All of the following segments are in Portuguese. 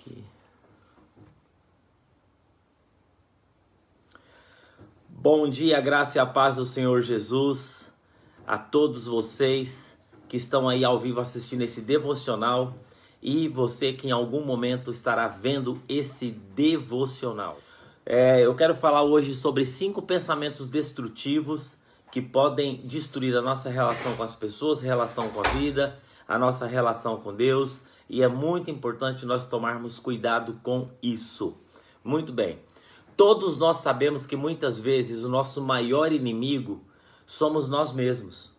aqui. Bom dia, graça e a paz do Senhor Jesus a todos vocês que estão aí ao vivo assistindo esse devocional e você que em algum momento estará vendo esse devocional. Eu quero falar hoje sobre 5 pensamentos destrutivos que podem destruir a nossa relação com as pessoas, relação com a vida, a nossa relação com Deus, e é muito importante nós tomarmos cuidado com isso. Muito bem. Todos nós sabemos que muitas vezes o nosso maior inimigo somos nós mesmos.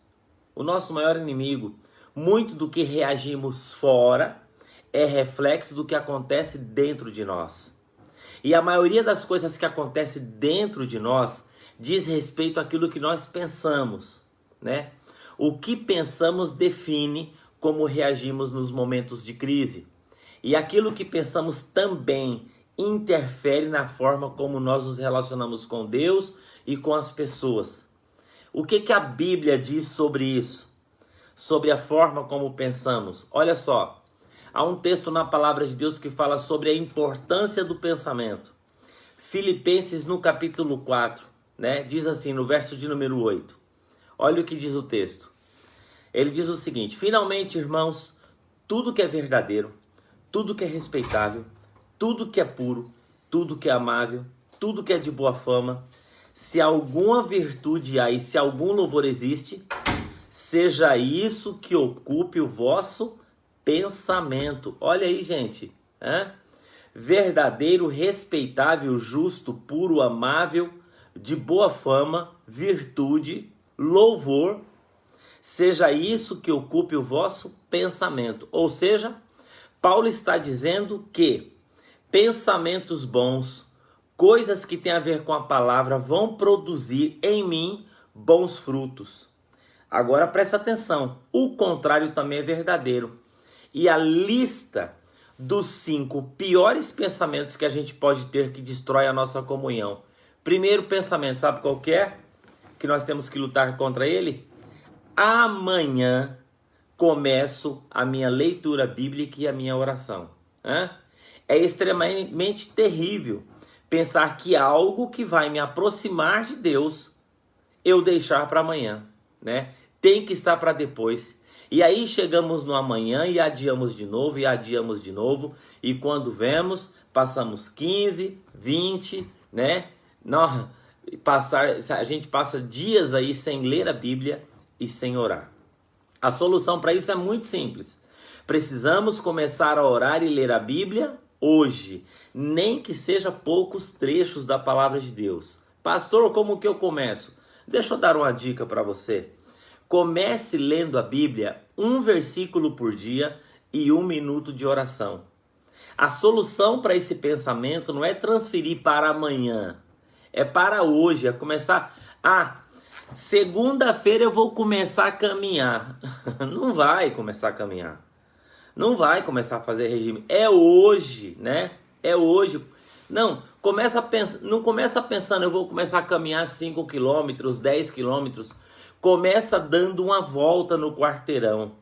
O nosso maior inimigo, muito do que reagimos fora, é reflexo do que acontece dentro de nós. E a maioria das coisas que acontece dentro de nós diz respeito àquilo que nós pensamos, né? O que pensamos define como reagimos nos momentos de crise. E aquilo que pensamos também interfere na forma como nós nos relacionamos com Deus e com as pessoas. O que a Bíblia diz sobre isso? Sobre a forma como pensamos. Olha só, há um texto na palavra de Deus que fala sobre a importância do pensamento. Filipenses no capítulo 4, né? Diz assim no verso de número 8. Olha o que diz o texto. Ele diz o seguinte: finalmente, irmãos, tudo que é verdadeiro, tudo que é respeitável, tudo que é puro, tudo que é amável, tudo que é de boa fama, se alguma virtude há e se algum louvor existe, seja isso que ocupe o vosso pensamento. Olha aí, gente. Verdadeiro, respeitável, justo, puro, amável, de boa fama, virtude, louvor, seja isso que ocupe o vosso pensamento. Ou seja, Paulo está dizendo que pensamentos bons, coisas que têm a ver com a palavra, vão produzir em mim bons frutos. Agora presta atenção, o contrário também é verdadeiro. E a lista dos 5 piores pensamentos que a gente pode ter que destrói a nossa comunhão. Primeiro pensamento, sabe qual que é? Que nós temos que lutar contra ele? Amanhã começo a minha leitura bíblica e a minha oração. É extremamente terrível pensar que algo que vai me aproximar de Deus, eu deixar para amanhã, né? Tem que estar para depois. E aí chegamos no amanhã e adiamos de novo, e quando vemos, passamos 15, 20, né? A gente passa dias aí sem ler a Bíblia e sem orar. A solução para isso é muito simples. Precisamos começar a orar e ler a Bíblia hoje, nem que seja poucos trechos da palavra de Deus. Pastor, como que eu começo? Deixa eu dar uma dica para você. Comece lendo a Bíblia 1 versículo por dia e 1 minuto de oração. A solução para esse pensamento não é transferir para amanhã, é para hoje, é começar. Segunda-feira eu vou começar a caminhar. Não vai começar a caminhar. Não vai começar a fazer regime. É hoje, né? É hoje. Não começa pensando, eu vou começar a caminhar 5 quilômetros, 10 quilômetros. Começa dando uma volta no quarteirão.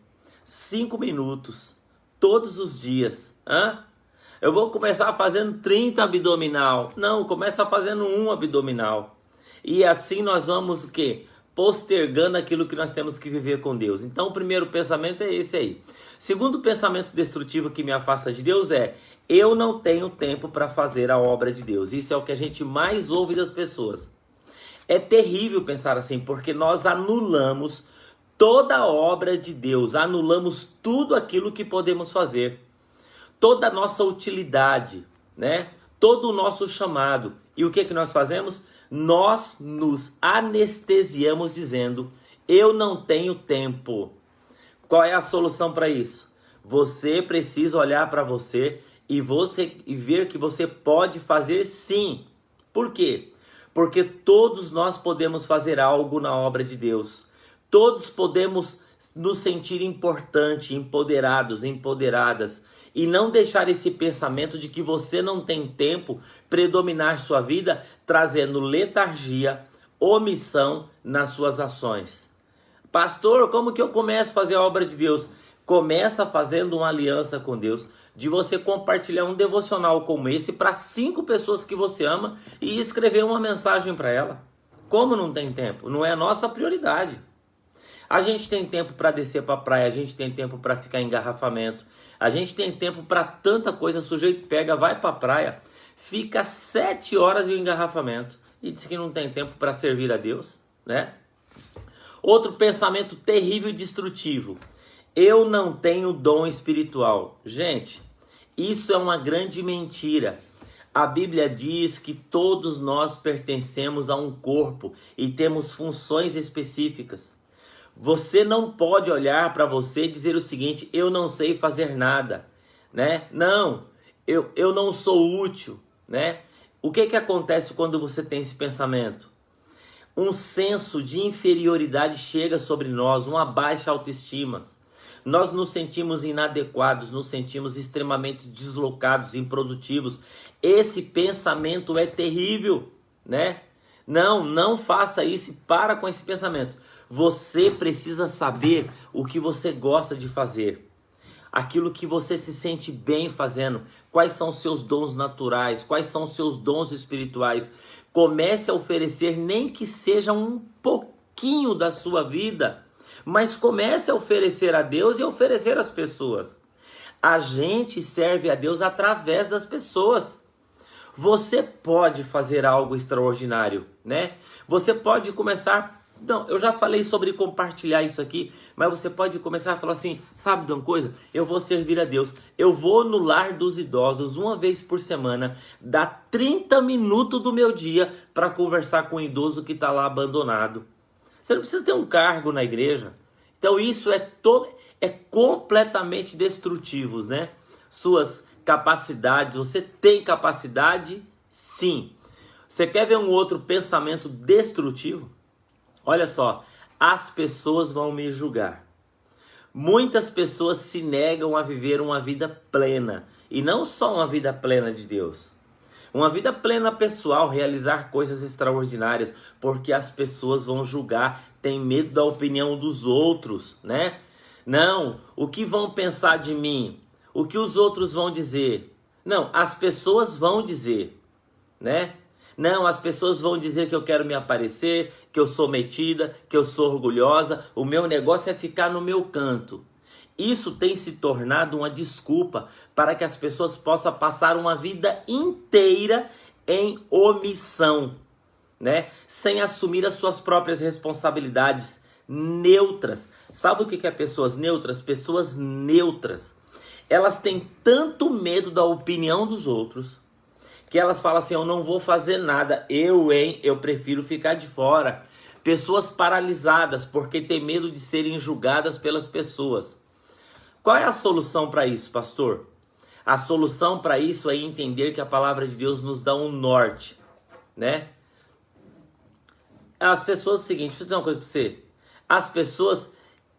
5 minutos. Todos os dias. Eu vou começar fazendo 30 abdominal. Não, começa fazendo 1 abdominal. E assim nós vamos o quê? Postergando aquilo que nós temos que viver com Deus. Então o primeiro pensamento é esse aí. Segundo pensamento destrutivo que me afasta de Deus é: eu não tenho tempo para fazer a obra de Deus. Isso é o que a gente mais ouve das pessoas. É terrível pensar assim, porque nós anulamos toda a obra de Deus, anulamos tudo aquilo que podemos fazer, toda a nossa utilidade, né? Todo o nosso chamado. E o que nós fazemos? Nós nos anestesiamos dizendo: eu não tenho tempo. Qual é a solução para isso? Você precisa olhar para você e ver que você pode fazer sim. Por quê? Porque todos nós podemos fazer algo na obra de Deus. Todos podemos nos sentir importantes, empoderados, empoderadas. E não deixar esse pensamento de que você não tem tempo predominar sua vida, trazendo letargia, omissão nas suas ações. Pastor, como que eu começo a fazer a obra de Deus? Começa fazendo uma aliança com Deus. de você compartilhar um devocional como esse para 5 pessoas que você ama e escrever uma mensagem para ela. Como não tem tempo? Não é a nossa prioridade. A gente tem tempo para descer para a praia, a gente tem tempo para ficar em engarrafamento, a gente tem tempo para tanta coisa. O sujeito pega, vai para a praia, fica 7 horas em engarrafamento e diz que não tem tempo para servir a Deus, né? Outro pensamento terrível e destrutivo: eu não tenho dom espiritual. Gente, isso é uma grande mentira. A Bíblia diz que todos nós pertencemos a um corpo e temos funções específicas. Você não pode olhar para você e dizer o seguinte: eu não sei fazer nada, né? Não, eu não sou útil, né? O que acontece quando você tem esse pensamento? Um senso de inferioridade chega sobre nós, uma baixa autoestima. Nós nos sentimos inadequados, nos sentimos extremamente deslocados, improdutivos. Esse pensamento é terrível, né? Não faça isso e para com esse pensamento. Você precisa saber o que você gosta de fazer, aquilo que você se sente bem fazendo, quais são os seus dons naturais, quais são os seus dons espirituais. Comece a oferecer, nem que seja um pouquinho da sua vida, mas comece a oferecer a Deus e a oferecer às pessoas. A gente serve a Deus através das pessoas. Você pode fazer algo extraordinário, né? Você pode começar... Não, eu já falei sobre compartilhar isso aqui, mas você pode começar a falar assim: sabe de uma coisa? Eu vou servir a Deus. Eu vou no lar dos idosos uma vez por semana, dar 30 minutos do meu dia para conversar com um idoso que está lá abandonado. Você não precisa ter um cargo na igreja. Então isso é completamente destrutivo, né? Suas capacidades, você tem capacidade? Sim. Você quer ver um outro pensamento destrutivo? Olha só, as pessoas vão me julgar. Muitas pessoas se negam a viver uma vida plena, e não só uma vida plena de Deus. Uma vida plena pessoal, realizar coisas extraordinárias, porque as pessoas vão julgar, tem medo da opinião dos outros, né? Não, o que vão pensar de mim? O que os outros vão dizer? Não, as pessoas vão dizer, né? Não, as pessoas vão dizer que eu quero me aparecer, que eu sou metida, que eu sou orgulhosa. O meu negócio é ficar no meu canto. Isso tem se tornado uma desculpa para que as pessoas possam passar uma vida inteira em omissão, né? Sem assumir as suas próprias responsabilidades, neutras. Sabe o que é pessoas neutras? Pessoas neutras. Elas têm tanto medo da opinião dos outros que elas falam assim: eu não vou fazer nada, eu prefiro ficar de fora. Pessoas paralisadas porque têm medo de serem julgadas pelas pessoas. Qual é a solução para isso, pastor? A solução para isso é entender que a palavra de Deus nos dá um norte, né? As pessoas, é o seguinte, deixa eu dizer uma coisa para você. As pessoas,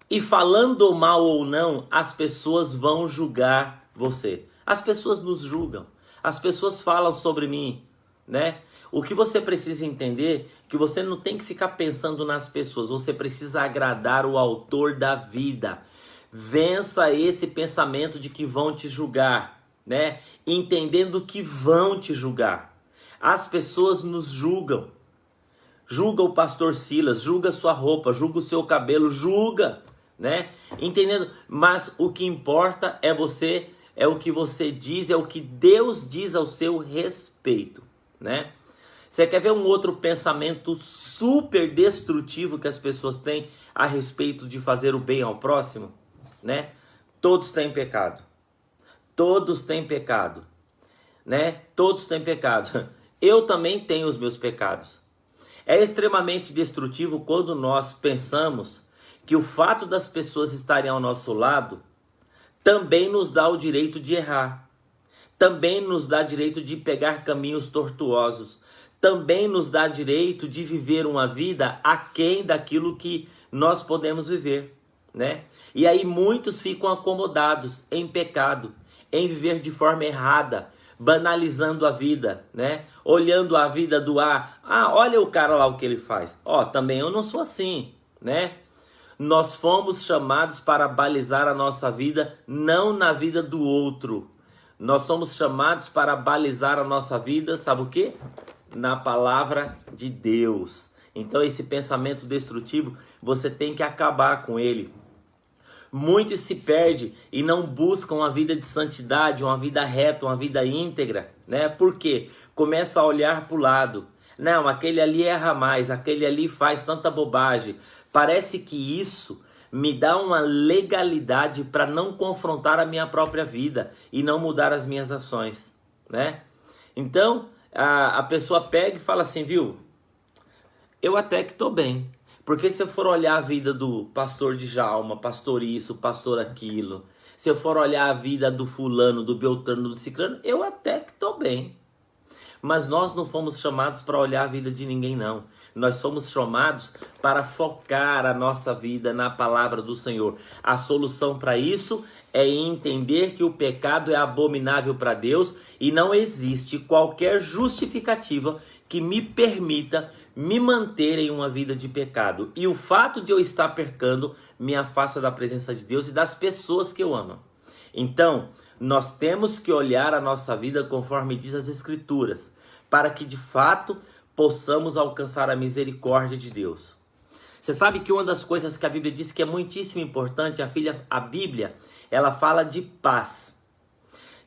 e falando mal ou não, as pessoas vão julgar você. As pessoas nos julgam. As pessoas falam sobre mim, né? O que você precisa entender é que você não tem que ficar pensando nas pessoas. Você precisa agradar o autor da vida. Vença esse pensamento de que vão te julgar, né? Entendendo que vão te julgar. As pessoas nos julgam. Julga o pastor Silas, julga sua roupa, julga o seu cabelo, julga, né? Entendendo? Mas o que importa é você... É o que você diz, é o que Deus diz ao seu respeito, né? Você quer ver um outro pensamento super destrutivo que as pessoas têm a respeito de fazer o bem ao próximo, né? Todos têm pecado. Todos têm pecado, né? Todos têm pecado. Eu também tenho os meus pecados. É extremamente destrutivo quando nós pensamos que o fato das pessoas estarem ao nosso lado também nos dá o direito de errar, também nos dá direito de pegar caminhos tortuosos, também nos dá direito de viver uma vida aquém daquilo que nós podemos viver, né? E aí muitos ficam acomodados em pecado, em viver de forma errada, banalizando a vida, né? Olhando a vida do olha o cara lá o que ele faz. Também eu não sou assim, né? Nós fomos chamados para balizar a nossa vida, não na vida do outro, Nós somos chamados para balizar a nossa vida, sabe o quê? Na palavra de Deus. Então esse pensamento destrutivo, você tem que acabar com ele. Muitos se perdem e não buscam uma vida de santidade, uma vida reta, uma vida íntegra, né? Por quê? Começa a olhar para o lado. Não, aquele ali erra mais, aquele ali faz tanta bobagem. Parece que isso me dá uma legalidade para não confrontar a minha própria vida e não mudar as minhas ações, né? Então, a pessoa pega e fala assim, viu? Eu até que estou bem. Porque se eu for olhar a vida do pastor Djalma, pastor isso, pastor aquilo, se eu for olhar a vida do fulano, do beltrano, do ciclano, eu até que estou bem. Mas nós não fomos chamados para olhar a vida de ninguém, não. Nós somos chamados para focar a nossa vida na palavra do Senhor. A solução para isso é entender que o pecado é abominável para Deus e não existe qualquer justificativa que me permita me manter em uma vida de pecado. E o fato de eu estar pecando me afasta da presença de Deus e das pessoas que eu amo. Então, nós temos que olhar a nossa vida conforme diz as Escrituras, para que de fato possamos alcançar a misericórdia de Deus. Você sabe que uma das coisas que a Bíblia diz que é muitíssimo importante, a Bíblia, ela fala de paz.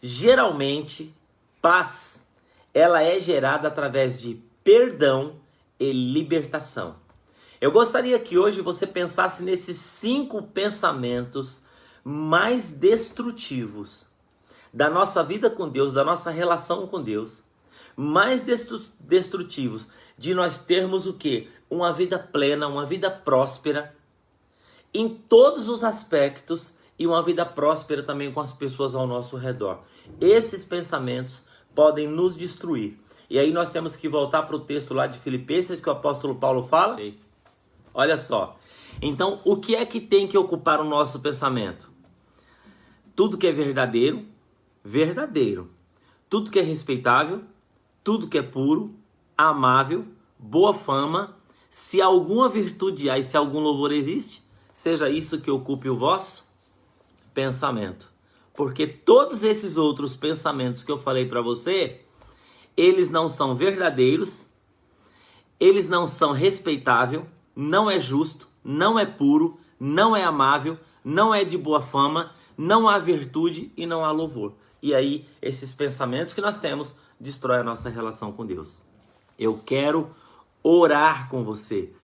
Geralmente, paz, ela é gerada através de perdão e libertação. Eu gostaria que hoje você pensasse nesses 5 pensamentos mais destrutivos da nossa vida com Deus, da nossa relação com Deus, mais destrutivos de nós termos o quê? Uma vida plena, uma vida próspera em todos os aspectos e uma vida próspera também com as pessoas ao nosso redor. Esses pensamentos podem nos destruir. E aí nós temos que voltar para o texto lá de Filipenses que o apóstolo Paulo fala. Sim. Olha só. Então, o que é que tem que ocupar o nosso pensamento? Tudo que é verdadeiro, verdadeiro. Tudo que é respeitável, tudo que é puro, amável, boa fama, se alguma virtude há e se algum louvor existe, seja isso que ocupe o vosso pensamento. Porque todos esses outros pensamentos que eu falei para você, eles não são verdadeiros, eles não são respeitáveis, não é justo, não é puro, não é amável, não é de boa fama, não há virtude e não há louvor. E aí, esses pensamentos que nós temos destrói a nossa relação com Deus. Eu quero orar com você.